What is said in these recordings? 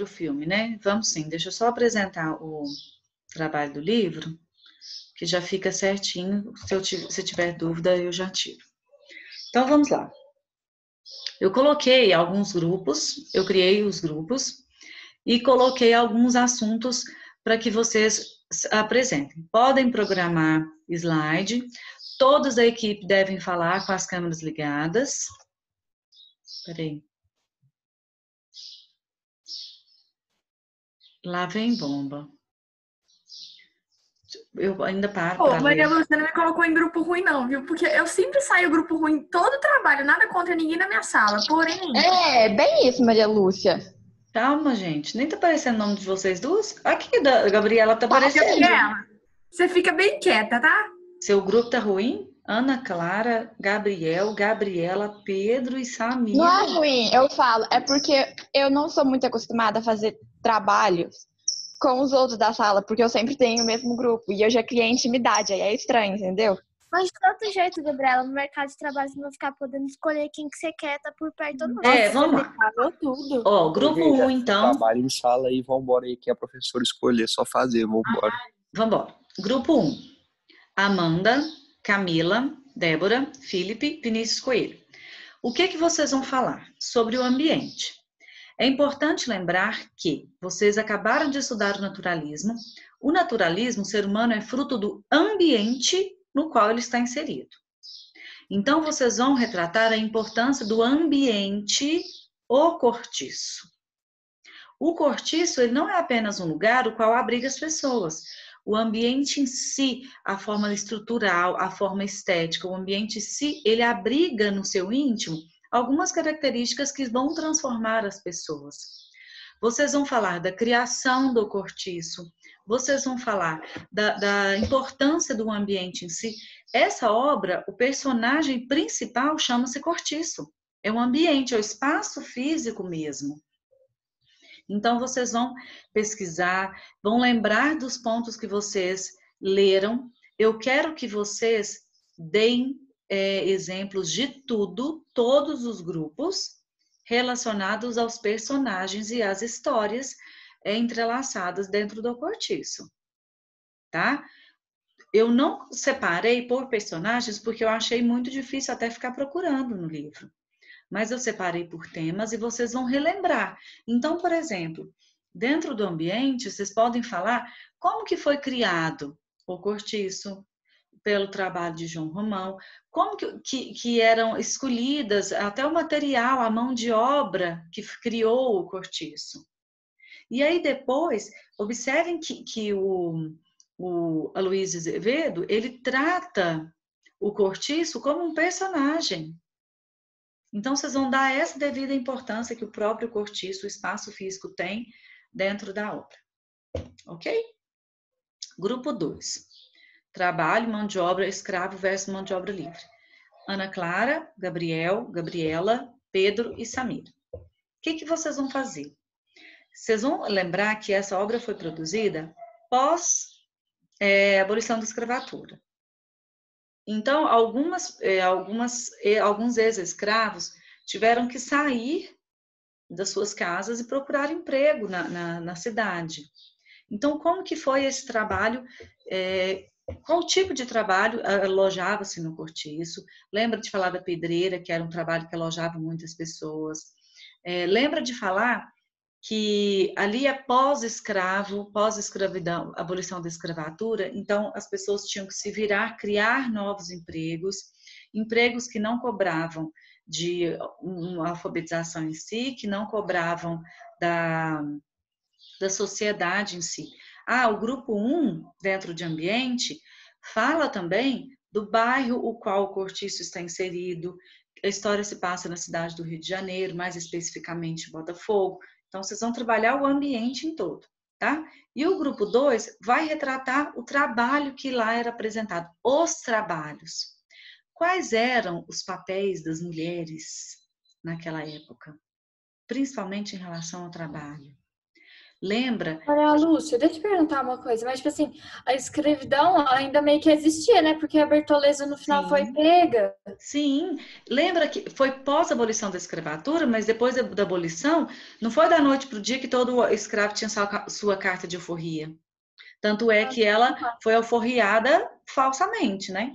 o filme, né? Vamos sim, deixa eu só apresentar o trabalho do livro, que já fica certinho. Se tiver dúvida, eu já tiro. Então, vamos lá. Eu coloquei alguns grupos, eu criei os grupos e coloquei alguns assuntos para que vocês apresentem. Podem programar slide, todos da equipe devem falar com as câmeras ligadas. Peraí. Lá vem bomba. Eu ainda paro para ler. Maria Lúcia não me colocou em grupo ruim, não, viu? Porque eu sempre saio grupo ruim em todo trabalho, nada contra ninguém na minha sala. Porém. É, bem isso, Maria Lúcia. Calma, gente. Nem tá aparecendo o nome de vocês duas? Aqui, da Gabriela tá aparecendo. Gabriela, você fica bem quieta, tá? Seu grupo tá ruim? Ana Clara, Gabriel, Gabriela, Pedro e Samir. Não é ruim, eu falo. É porque eu não sou muito acostumada a fazer trabalhos com os outros da sala, porque eu sempre tenho o mesmo grupo. E eu já criei intimidade, aí é estranho, entendeu? Mas de todo jeito, Gabriela, no mercado de trabalho você não vai ficar podendo escolher quem que você quer, tá por perto ou não. Vamos lá. Falou tudo. Ó, grupo 1, então. Trabalho em sala aí, vambora aí, que a professora escolher, só fazer, vambora. Vambora. Grupo 1. Amanda, Camila, Débora, Felipe, Vinícius Coelho. O que vocês vão falar? Sobre o ambiente. É importante lembrar que vocês acabaram de estudar o naturalismo. O naturalismo, o ser humano, é fruto do ambiente no qual ele está inserido. Então, vocês vão retratar a importância do ambiente, o cortiço. O cortiço, ele não é apenas um lugar o qual abriga as pessoas. O ambiente em si, a forma estrutural, a forma estética, o ambiente em si, ele abriga no seu íntimo algumas características que vão transformar as pessoas. Vocês vão falar da criação do cortiço, vocês vão falar da importância do ambiente em si. Essa obra, o personagem principal chama-se cortiço. É um ambiente, é o espaço físico mesmo. Então, vocês vão pesquisar, vão lembrar dos pontos que vocês leram. Eu quero que vocês deem exemplos de tudo, todos os grupos relacionados aos personagens e às histórias entrelaçadas dentro do cortiço, tá? Eu não separei por personagens porque eu achei muito difícil até ficar procurando no livro. Mas eu separei por temas e vocês vão relembrar. Então, por exemplo, dentro do ambiente, vocês podem falar como que foi criado o cortiço pelo trabalho de João Romão, como que eram escolhidas até o material, a mão de obra que criou o cortiço. E aí depois, observem que o Aloysio Azevedo, ele trata o cortiço como um personagem. Então, vocês vão dar essa devida importância que o próprio cortiço, o espaço físico, tem dentro da obra. Ok? Grupo 2. Trabalho, mão de obra, escravo versus mão de obra livre. Ana Clara, Gabriel, Gabriela, Pedro e Samir. O que vocês vão fazer? Vocês vão lembrar que essa obra foi produzida pós abolição da escravatura. Então, alguns ex-escravos tiveram que sair das suas casas e procurar emprego na cidade. Então, como que foi esse trabalho? Qual tipo de trabalho alojava-se no cortiço? Lembra de falar da pedreira, que era um trabalho que alojava muitas pessoas. Lembra de falar que ali é pós-escravo, pós-escravidão, abolição da escravatura, então as pessoas tinham que se virar, criar novos empregos, empregos que não cobravam de uma alfabetização em si, que não cobravam da sociedade em si. O grupo 1, dentro de ambiente, fala também do bairro o qual o cortiço está inserido. A história se passa na cidade do Rio de Janeiro, mais especificamente Botafogo. Então, vocês vão trabalhar o ambiente em todo, tá? E o grupo 2 vai retratar o trabalho que lá era apresentado, os trabalhos. Quais eram os papéis das mulheres naquela época? Principalmente em relação ao trabalho. Lembra? Olha, Lúcia, deixa eu te perguntar uma coisa, mas tipo assim, a escravidão ainda meio que existia, né? Porque a Bertoleza no final foi Sim. pega. Sim, lembra que foi pós-abolição da escravatura, mas depois da abolição, não foi da noite para o dia que todo escravo tinha sua carta de alforria. Tanto é que ela foi alforriada falsamente, né?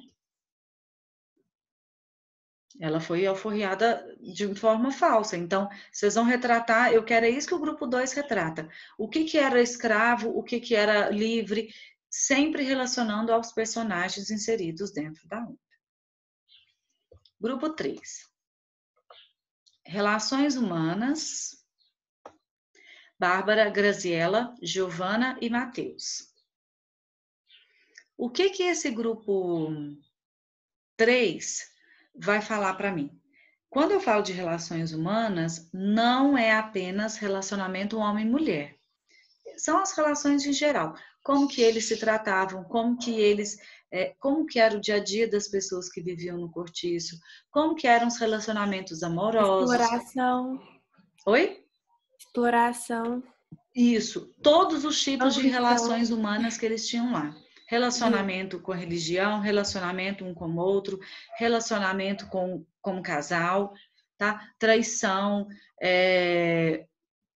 Ela foi alforriada de forma falsa. Então, vocês vão retratar, eu quero é isso que o grupo 2 retrata. O que era escravo, o que era livre, sempre relacionando aos personagens inseridos dentro da obra. Grupo 3. Relações humanas. Bárbara, Graziella, Giovana e Matheus. O que esse grupo 3 vai falar para mim? Quando eu falo de relações humanas, não é apenas relacionamento homem-mulher. São as relações em geral. Como que eles se tratavam, como que era o dia a dia das pessoas que viviam no cortiço, como que eram os relacionamentos amorosos. Exploração. Oi? Exploração. Isso, todos os tipos de Ambição. relações humanas que eles tinham lá. Relacionamento com a religião, relacionamento um com o outro, relacionamento com casal, tá? Traição,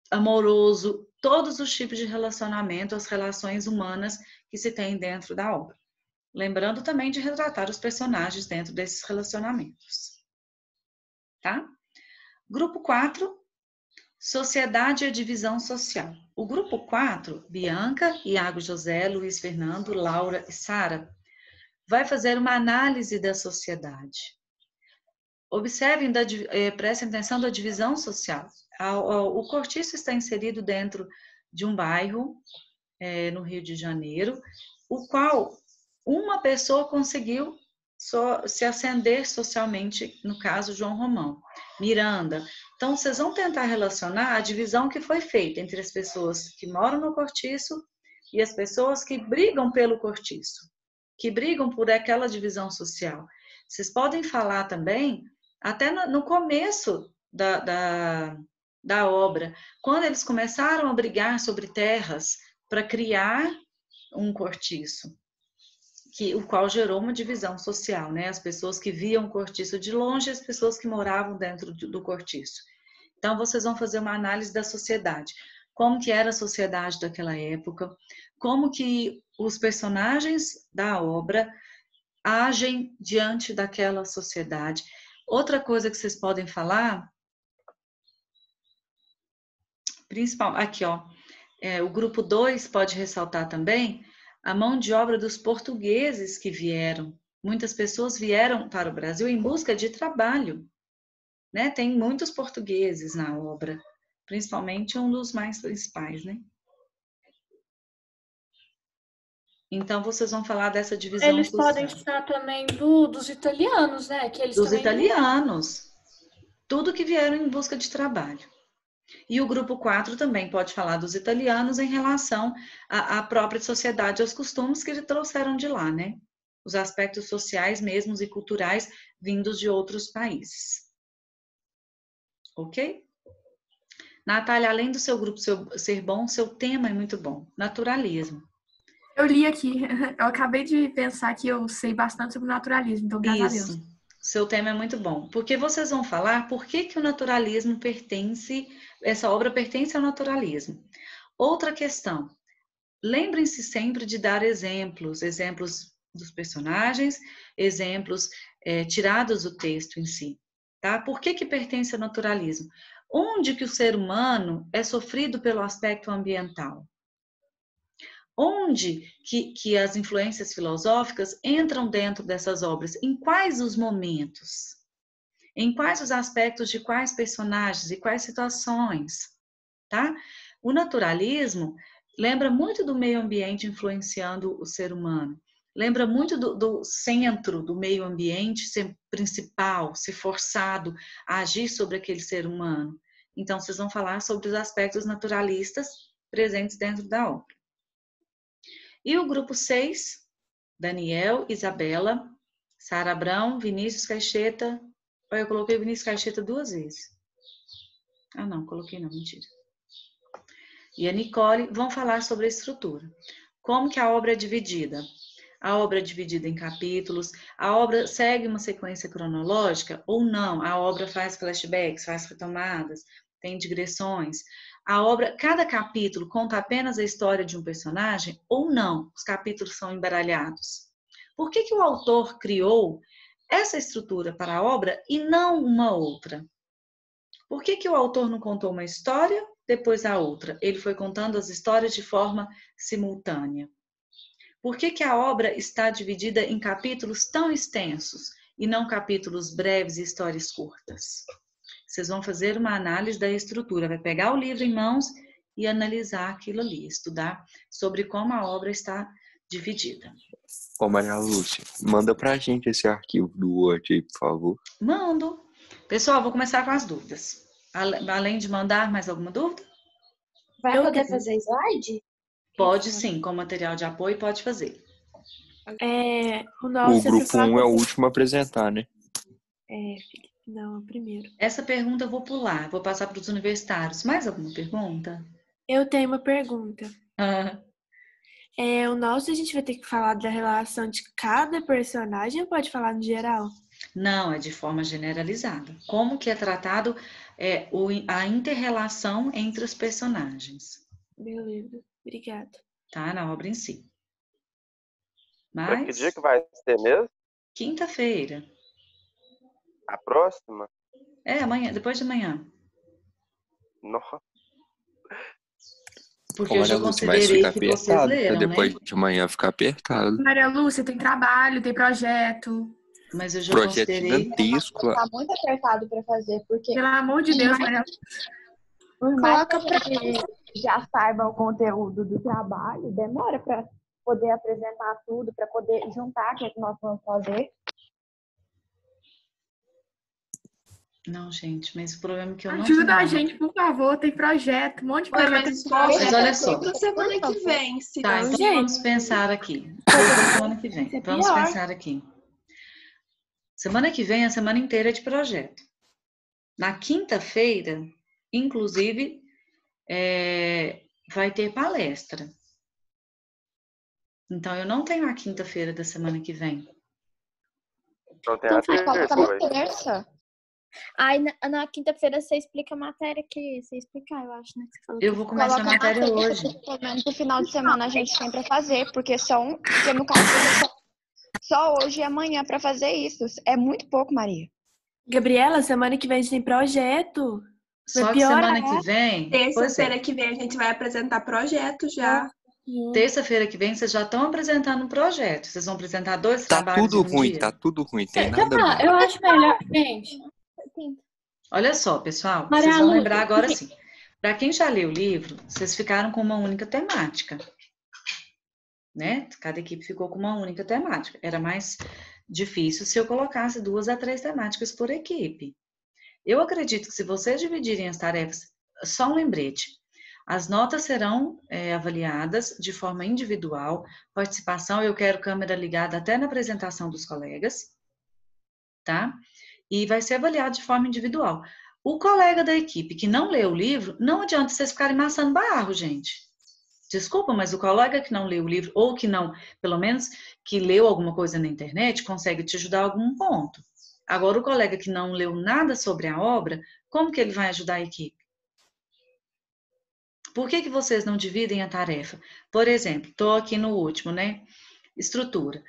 amoroso, todos os tipos de relacionamento, as relações humanas que se tem dentro da obra. Lembrando também de retratar os personagens dentro desses relacionamentos. Tá? Grupo 4, Sociedade e a divisão social. O grupo 4, Bianca, Iago José, Luiz Fernando, Laura e Sara, vai fazer uma análise da sociedade. Observem, prestem atenção da divisão social. O cortiço está inserido dentro de um bairro, no Rio de Janeiro, o qual uma pessoa conseguiu se ascender socialmente, no caso, João Romão. Miranda. Então, vocês vão tentar relacionar a divisão que foi feita entre as pessoas que moram no cortiço e as pessoas que brigam pelo cortiço, que brigam por aquela divisão social. Vocês podem falar também, até no começo da obra, quando eles começaram a brigar sobre terras para criar um cortiço, o qual gerou uma divisão social, né? As pessoas que viam o cortiço de longe e as pessoas que moravam dentro do cortiço. Então, vocês vão fazer uma análise da sociedade. Como que era a sociedade daquela época, como que os personagens da obra agem diante daquela sociedade. Outra coisa que vocês podem falar, aqui, ó, o grupo 2 pode ressaltar também a mão de obra dos portugueses que vieram. Muitas pessoas vieram para o Brasil em busca de trabalho, né? Tem muitos portugueses na obra, principalmente um dos mais principais, né? Então, vocês vão falar dessa divisão Eles social. podem estar também dos italianos, né? Que eles dos também italianos. Tudo que vieram em busca de trabalho. E o grupo 4 também pode falar dos italianos em relação à própria sociedade, aos costumes que eles trouxeram de lá, né? Os aspectos sociais mesmos e culturais vindos de outros países. Ok? Natália, além do seu grupo ser bom, seu tema é muito bom. Naturalismo. Eu li aqui, eu acabei de pensar que eu sei bastante sobre naturalismo, então graças a Deus. Isso, seu tema é muito bom. Porque vocês vão falar por que o naturalismo essa obra pertence ao naturalismo. Outra questão, lembrem-se sempre de dar exemplos dos personagens, exemplos tirados do texto em si. Tá? Por que pertence ao naturalismo? Onde que o ser humano é sofrido pelo aspecto ambiental? Onde que as influências filosóficas entram dentro dessas obras? Em quais os momentos? Em quais os aspectos de quais personagens e quais situações? Tá? O naturalismo lembra muito do meio ambiente influenciando o ser humano. Lembra muito do centro do meio ambiente ser principal, ser forçado a agir sobre aquele ser humano. Então, vocês vão falar sobre os aspectos naturalistas presentes dentro da obra. E o grupo 6, Daniel, Isabela, Sara Abrão, Vinícius Caixeta. Olha, eu coloquei Vinícius Caixeta 2 vezes. Ah, não, coloquei não, mentira. e a Nicole vão falar sobre a estrutura. Como que a obra é dividida? A obra é dividida em capítulos, a obra segue uma sequência cronológica ou não? A obra faz flashbacks, faz retomadas, tem digressões. A obra, cada capítulo conta apenas a história de um personagem ou não? Os capítulos são embaralhados. Por que o autor criou essa estrutura para a obra e não uma outra? Por que o autor não contou uma história, depois a outra? Ele foi contando as histórias de forma simultânea. Por que a obra está dividida em capítulos tão extensos e não capítulos breves e histórias curtas? Vocês vão fazer uma análise da estrutura, vai pegar o livro em mãos e analisar aquilo ali, estudar sobre como a obra está dividida. Ô, Maria Lúcia, manda pra gente esse arquivo do Word aí, por favor. Mando. Pessoal, vou começar com as dúvidas. Além de mandar, mais alguma dúvida? Vai poder fazer slide? Pode sim, com material de apoio pode fazer. O nosso O grupo 1 é o último a apresentar, né? Felipe, não, é o primeiro. Essa pergunta eu vou pular, vou passar para os universitários. Mais alguma pergunta? Eu tenho uma pergunta. O nosso a gente vai ter que falar da relação de cada personagem ou pode falar no geral? Não, é de forma generalizada. Como que é tratado a inter-relação entre os personagens. Beleza, obrigada. Tá? Na obra em si. Pra que Mas, dia que vai ser mesmo? quinta-feira. A próxima? Amanhã, depois de amanhã. Nossa. Porque Ô, eu Maria já Lúcia, mas considerei fica que vocês apertado, leram, pra depois né? de manhã ficar apertado. Maria Lúcia, tem trabalho, tem projeto. Mas eu já Projeto considerei. gigantesco lá. Tá muito apertado pra fazer, porque Pelo amor de Deus, Maria por mais Coloca que a gente já saiba o conteúdo do trabalho, demora pra poder apresentar tudo, pra poder juntar o que nós vamos fazer. Não, gente, mas o problema é que eu não Ajuda tenho a nada. gente, por favor, tem projeto, um monte de Ué, projeto. mas Mas olha só. pra semana que vem, se Tá, não, então gente. vamos pensar aqui. Depois da semana que vem. Isso é Vamos pior. pensar aqui. Semana que vem, a semana inteira é de projeto. Na quinta-feira, inclusive, vai ter palestra. Então, eu não tenho a quinta-feira da semana que vem. Então tem a terça, Coloca ué. na terça. Aí na quinta-feira você explica a matéria que você ia explicar, eu acho, né? Que você falou Eu que- vou começar a Coloca na matéria terça, hoje. pelo menos no final de semana a gente tem pra fazer, porque no caso só hoje e amanhã pra fazer isso. É muito pouco, Maria. Gabriela, semana que vem a gente tem projeto. Só que piorar. semana que vem. Pois terça-feira é. que vem a gente vai apresentar projeto já. Terça-feira que vem, vocês já estão apresentando um projeto. Vocês vão apresentar 2 Tá trabalhos tudo em um ruim, dia. tá tudo ruim. Tem Tá, nada bom. eu acho melhor, gente. Olha só, pessoal, Maria vocês vão Lúcia, lembrar agora sim. Para quem já leu o livro, vocês ficaram com uma única temática, né? Cada equipe ficou com uma única temática. Era mais difícil se eu colocasse 2 a 3 temáticas por equipe. Eu acredito que se vocês dividirem as tarefas, só um lembrete, as notas serão avaliadas de forma individual, participação, eu quero câmera ligada até na apresentação dos colegas, tá? E vai ser avaliado de forma individual. O colega da equipe que não leu o livro, não adianta vocês ficarem maçando barro, gente. Desculpa, mas o colega que não leu o livro, ou que não, pelo menos, que leu alguma coisa na internet, consegue te ajudar a algum ponto. Agora, o colega que não leu nada sobre a obra, como que ele vai ajudar a equipe? Por que vocês não dividem a tarefa? Por exemplo, estou aqui no último, né? Estrutura.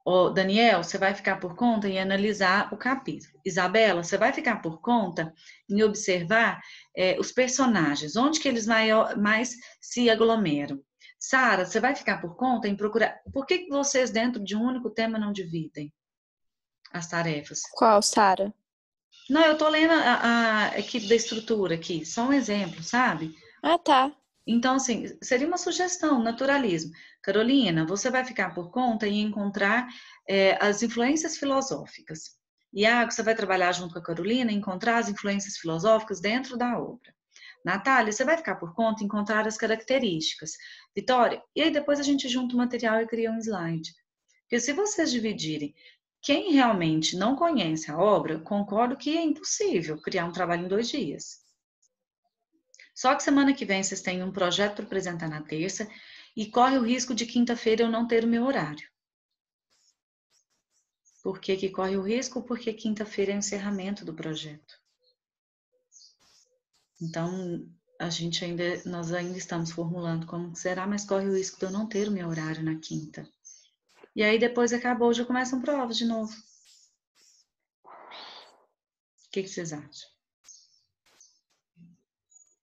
Ô, Daniel, você vai ficar por conta em analisar o capítulo. Isabela, você vai ficar por conta em observar os personagens, onde que eles mais se aglomeram. Sara, você vai ficar por conta em procurar... Por que vocês, dentro de um único tema, não dividem as tarefas? Qual, Sara? Não, eu tô lendo a equipe da estrutura aqui, só um exemplo, sabe? Ah, tá. Então, assim, seria uma sugestão, naturalismo. Carolina, você vai ficar por conta em encontrar as influências filosóficas. Iago, você vai trabalhar junto com a Carolina em encontrar as influências filosóficas dentro da obra. Natália, você vai ficar por conta em encontrar as características. Vitória, e aí depois a gente junta o material e cria um slide. Porque se vocês dividirem quem realmente não conhece a obra, concordo que é impossível criar um trabalho em 2 dias. Só que semana que vem vocês têm um projeto para apresentar na terça e corre o risco de quinta-feira eu não ter o meu horário. Por que que corre o risco? Porque quinta-feira é o encerramento do projeto. Então, nós ainda estamos formulando como será, mas corre o risco de eu não ter o meu horário na quinta. E aí depois acabou, já começam provas de novo. O que vocês acham?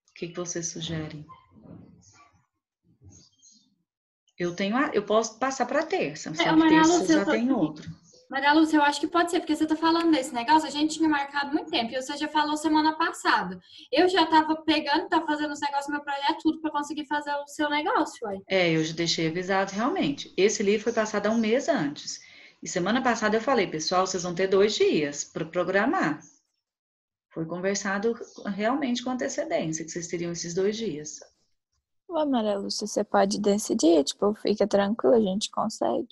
O que vocês sugerem? Eu posso passar para terça, só que Maria terça Lúcia, já tem outro. Maria Lúcia, eu acho que pode ser, porque você tá falando desse negócio, a gente tinha marcado muito tempo, e você já falou semana passada. Eu já tava pegando, tava fazendo os negócios do meu projeto, tudo para conseguir fazer o seu negócio, ué. Eu já deixei avisado realmente. Esse livro foi passado há um mês antes. E semana passada eu falei, pessoal, vocês vão ter 2 dias para programar. Foi conversado realmente com antecedência, que vocês teriam esses 2 dias. Ô, Maria Lúcia, você pode decidir, tipo, fica tranquila, a gente consegue.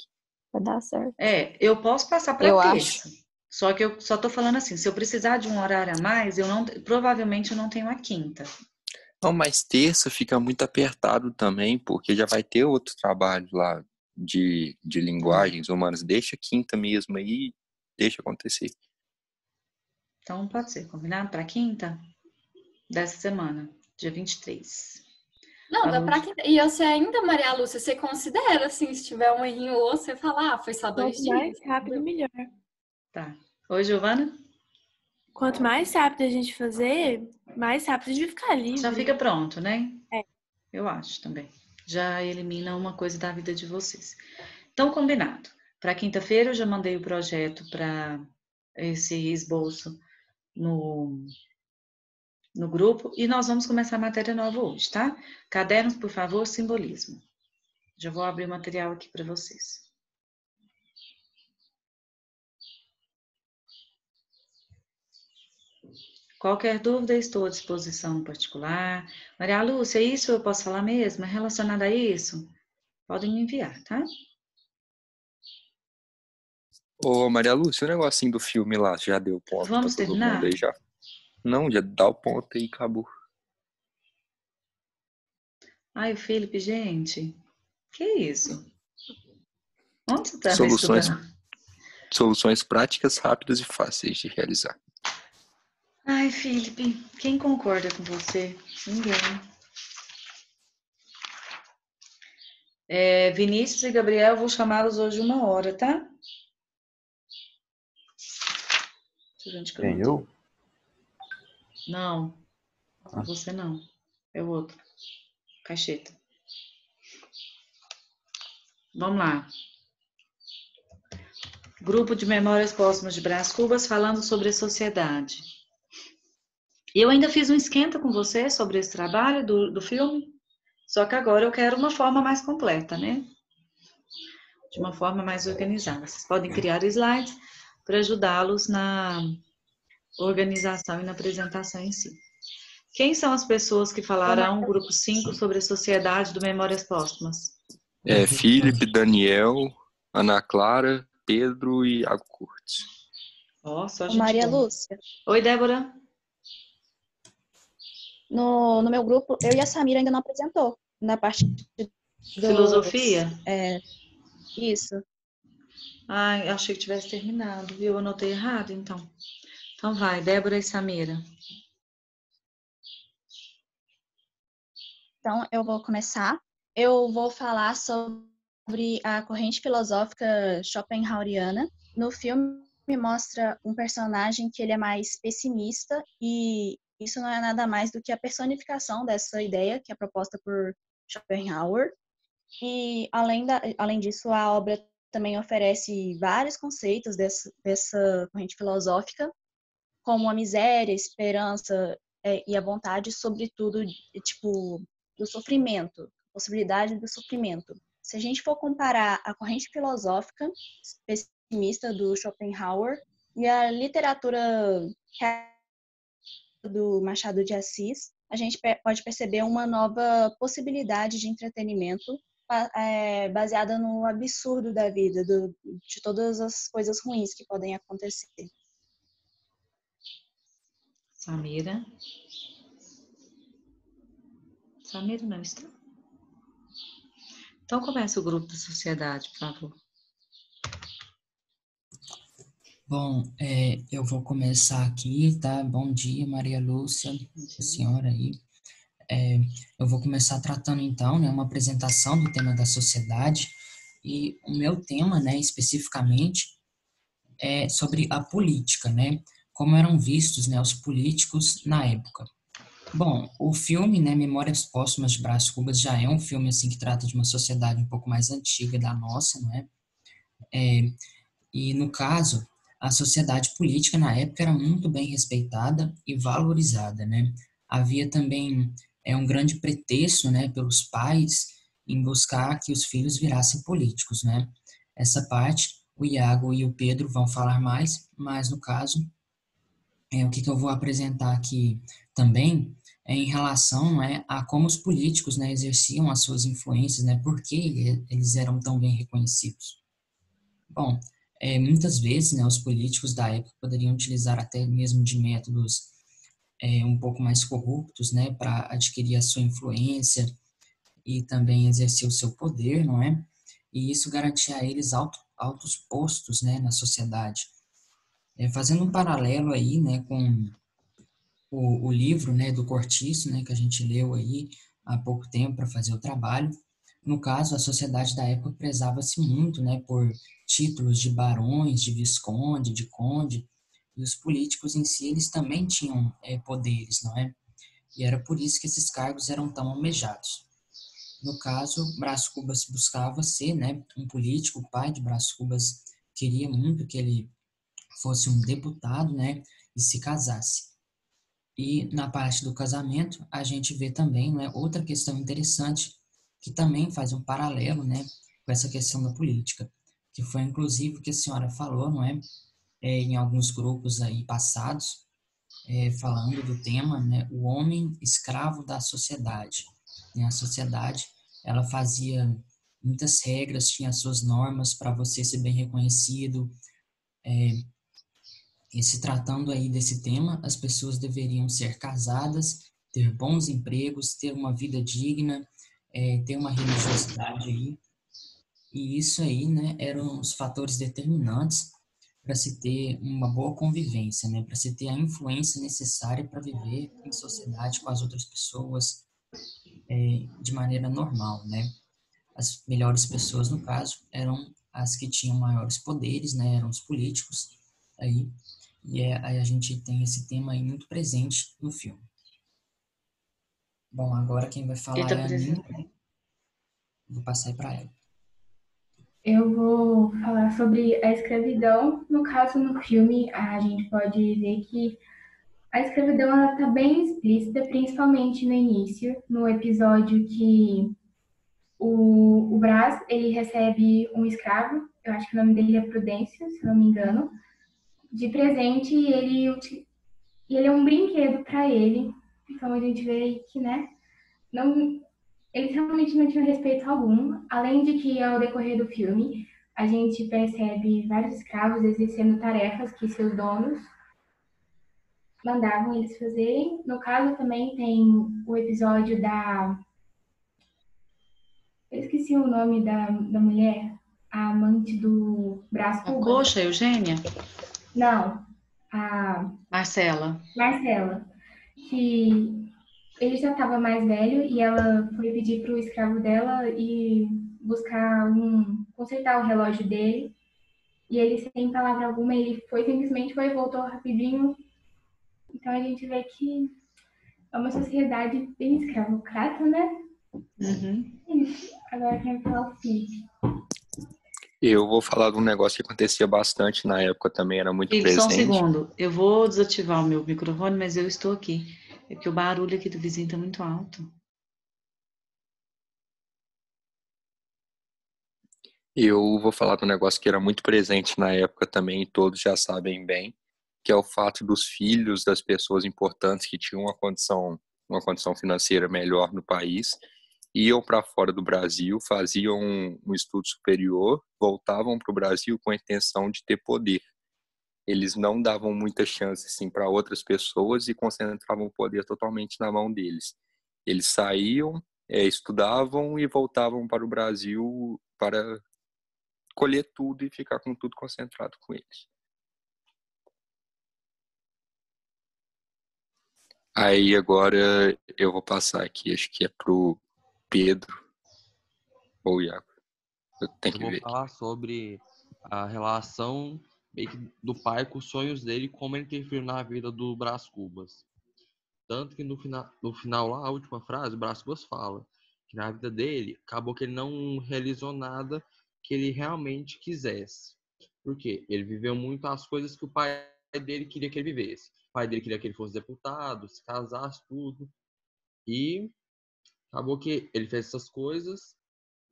Vai dar certo. Eu posso passar para Eu terça. Só que eu só tô falando assim, se eu precisar de um horário a mais, provavelmente eu não tenho a quinta. Não, mas terça fica muito apertado também, porque já vai ter outro trabalho lá de linguagens humanas. Deixa quinta mesmo aí, deixa acontecer. Então pode ser, combinado? Para quinta dessa semana, dia 23. Não, dá pra quinta. E você ainda, Maria Lúcia, você considera, assim, se tiver um errinho ou outro, você fala, foi só 2 Quanto dias. mais rápido, melhor. Tá. Oi, Giovana? Quanto mais rápido a gente fazer, mais rápido a gente vai ficar livre. Já fica pronto, né? É. Eu acho também. Já elimina uma coisa da vida de vocês. Então, combinado. Para quinta-feira eu já mandei o projeto para esse esboço no grupo e nós vamos começar a matéria nova hoje, tá? Cadernos, por favor, simbolismo. Já vou abrir o material aqui para vocês. Qualquer dúvida, estou à disposição no particular. Maria Lúcia, isso eu posso falar mesmo? É relacionado a isso? Podem me enviar, tá? Ô, Maria Lúcia, o negocinho do filme lá, já deu ponto Vamos pra todo terminar? mundo aí já? Não, já dá o ponto aí, acabou. Ai, o Felipe, gente, que isso? Onde você está Soluções, estudando? soluções práticas, rápidas e fáceis de realizar. Ai, Felipe, quem concorda com você? Ninguém. Vinícius e Gabriel, eu vou chamá-los hoje 1h, tá? Deixa eu ver onde que eu Quem, não tô. eu? Não, você não. É o outro. Caixeta. Vamos lá. Grupo de Memórias Póstumas de Brás Cubas falando sobre a sociedade. Eu ainda fiz um esquenta com você sobre esse trabalho do filme, só que agora eu quero uma forma mais completa, né? De uma forma mais organizada. Vocês podem criar slides para ajudá-los na organização e na apresentação em si. Quem são as pessoas que falarão, grupo 5, sobre a sociedade do Memórias Póstumas? Felipe, Daniel, Ana Clara, Pedro e Iago Curtis. Só gente Maria boa. Lúcia. Oi, Débora. No meu grupo, eu e a Samira ainda não apresentou. Na parte Filosofia? Isso. Ai, achei que tivesse terminado, viu? Eu anotei errado, então. Então vai, Débora e Samira. Então, eu vou começar. Eu vou falar sobre a corrente filosófica schopenhaueriana. No filme mostra um personagem que ele é mais pessimista e isso não é nada mais do que a personificação dessa ideia que é proposta por Schopenhauer. E, além disso, a obra também oferece vários conceitos dessa corrente filosófica, como a miséria, a esperança e a vontade, sobretudo, tipo, do sofrimento, possibilidade do sofrimento. Se a gente for comparar a corrente filosófica pessimista do Schopenhauer e a literatura do Machado de Assis, a gente pode perceber uma nova possibilidade de entretenimento baseada no absurdo da vida, de todas as coisas ruins que podem acontecer. Samira. Samir não está? Então começa o grupo da sociedade, por favor. Bom, eu vou começar aqui, tá? Bom dia, Maria Lúcia, a senhora aí. Eu vou começar tratando, então, né, uma apresentação do tema da sociedade. E o meu tema, né, especificamente, é sobre a política, né? Como eram vistos, né, os políticos na época. Bom, o filme, né, Memórias Póstumas de Brás Cubas já é um filme, assim, que trata de uma sociedade um pouco mais antiga da nossa, não é? E, no caso, a sociedade política na época era muito bem respeitada e valorizada, né? Havia também um grande pretexto, né, pelos pais em buscar que os filhos virassem políticos, né? Essa parte o Iago e o Pedro vão falar mais, mas no caso, o que eu vou apresentar aqui também é em relação, né, a como os políticos, né, exerciam as suas influências, né, por que eles eram tão bem reconhecidos. Bom, muitas vezes, né, os políticos da época poderiam utilizar até mesmo de métodos um pouco mais corruptos, né, para adquirir a sua influência e também exercer o seu poder, não é? E isso garantia a eles altos postos, né, na sociedade. Fazendo um paralelo aí, né, com o livro, né, do Cortiço, né, que a gente leu aí há pouco tempo para fazer o trabalho. No caso, a sociedade da época prezava-se muito, né, por títulos de barões, de visconde, de conde, e os políticos em si, eles também tinham poderes, não é? E era por isso que esses cargos eram tão almejados. No caso, Brás Cubas buscava ser, né, um político, o pai de Brás Cubas queria muito que ele fosse um deputado, né, e se casasse. E na parte do casamento, a gente vê também, né, outra questão interessante, que também faz um paralelo, né, com essa questão da política, que foi inclusive o que a senhora falou, não é, em alguns grupos aí passados, falando do tema, né, o homem escravo da sociedade. Né, a sociedade, ela fazia muitas regras, tinha suas normas para você ser bem reconhecido. E se tratando aí desse tema, as pessoas deveriam ser casadas, ter bons empregos, ter uma vida digna, ter uma religiosidade aí. E isso aí, né, eram os fatores determinantes para se ter uma boa convivência, né, para se ter a influência necessária para viver em sociedade com as outras pessoas de maneira normal, né. As melhores pessoas, no caso, eram as que tinham maiores poderes, né, eram os políticos aí. E aí a gente tem esse tema aí muito presente no filme. Bom, agora quem vai falar é a Nina. Vou passar aí para ela. Eu vou falar sobre a escravidão. No caso, no filme, a gente pode ver que a escravidão está bem explícita, principalmente no início, no episódio que o Brás, ele recebe um escravo, eu acho que o nome dele é Prudêncio, se não me engano, de presente, e ele é um brinquedo para ele. Então a gente vê que, né, eles realmente não tinham respeito algum, além de que ao decorrer do filme a gente percebe vários escravos exercendo tarefas que seus donos mandavam eles fazerem. No caso também tem o episódio eu esqueci o nome da mulher, a amante do Brás Cubas. A coxa, Eugênia? Não, a Marcela. Que ele já estava mais velho e ela foi pedir para o escravo dela e consertar o relógio dele. E ele, sem palavra alguma, ele simplesmente foi e voltou rapidinho. Então a gente vê que é uma sociedade bem escravocrata, né? Uhum. Agora quem vai falar o Felipe. Eu vou falar de um negócio que acontecia bastante na época também, era muito Felipe, presente. só um segundo. Eu vou desativar o meu microfone, mas eu estou aqui. É que o barulho aqui do vizinho está muito alto. Eu vou falar de um negócio que era muito presente na época também, e todos já sabem bem, que é o fato dos filhos das pessoas importantes que tinham uma condição financeira melhor no país, iam para fora do Brasil, faziam um estudo superior, voltavam para o Brasil com a intenção de ter poder. Eles não davam muita chance assim, para outras pessoas e concentravam o poder totalmente na mão deles. Eles saíam, estudavam e voltavam para o Brasil para colher tudo e ficar com tudo concentrado com eles. Aí agora eu vou passar aqui, acho que é pro Pedro ou Iago. Eu tenho que ver. Eu vou falar sobre a relação meio que do pai com os sonhos dele, como ele interferiu na vida do Brás Cubas. Tanto que no final lá, a última frase, o Brás Cubas fala que na vida dele, acabou que ele não realizou nada que ele realmente quisesse. Por quê? Ele viveu muito as coisas que o pai dele queria que ele vivesse. O pai dele queria que ele fosse deputado, se casasse, tudo. E acabou que ele fez essas coisas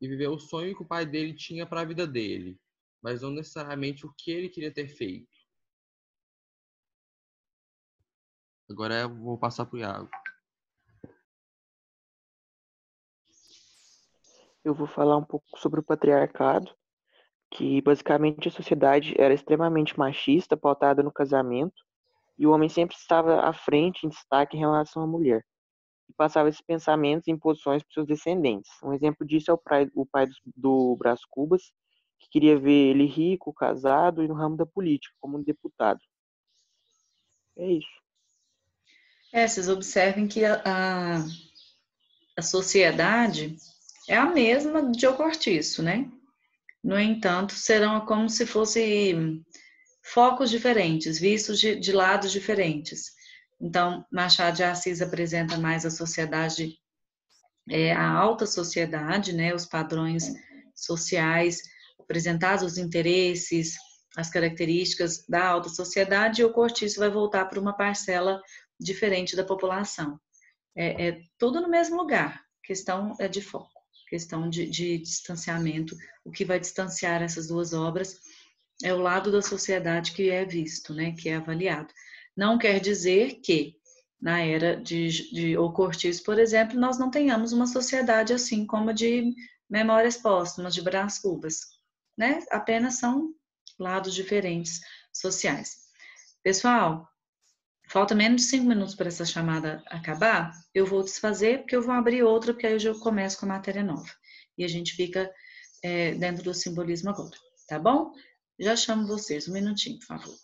e viveu o sonho que o pai dele tinha para a vida dele, mas não necessariamente o que ele queria ter feito. Agora eu vou passar para o Iago. Eu vou falar um pouco sobre o patriarcado, que basicamente a sociedade era extremamente machista, pautada no casamento, e o homem sempre estava à frente, em destaque em relação à mulher, e passava esses pensamentos e imposições para seus descendentes. Um exemplo disso é o pai do Brás Cubas, que queria ver ele rico, casado e no ramo da política, como um deputado. É isso. Vocês observem que a sociedade é a mesma de O Cortiço, né? No entanto, serão como se fossem focos diferentes, vistos de lados diferentes. Então, Machado de Assis apresenta mais a sociedade, a alta sociedade, né? Os padrões sociais, apresentados os interesses, as características da alta sociedade, e O Cortiço vai voltar para uma parcela diferente da população. É tudo no mesmo lugar, questão é de foco, questão de distanciamento. O que vai distanciar essas duas obras é o lado da sociedade que é visto, né, que é avaliado. Não quer dizer que na era de O Cortiço, por exemplo, nós não tenhamos uma sociedade assim como a de Memórias Póstumas, de Brás Cubas, né? Apenas são lados diferentes sociais. Pessoal, falta menos de 5 minutos para essa chamada acabar. Eu vou desfazer, porque eu vou abrir outra, porque aí eu já começo com a matéria nova. E a gente fica dentro do simbolismo agora, tá bom? Já chamo vocês, um minutinho, por favor.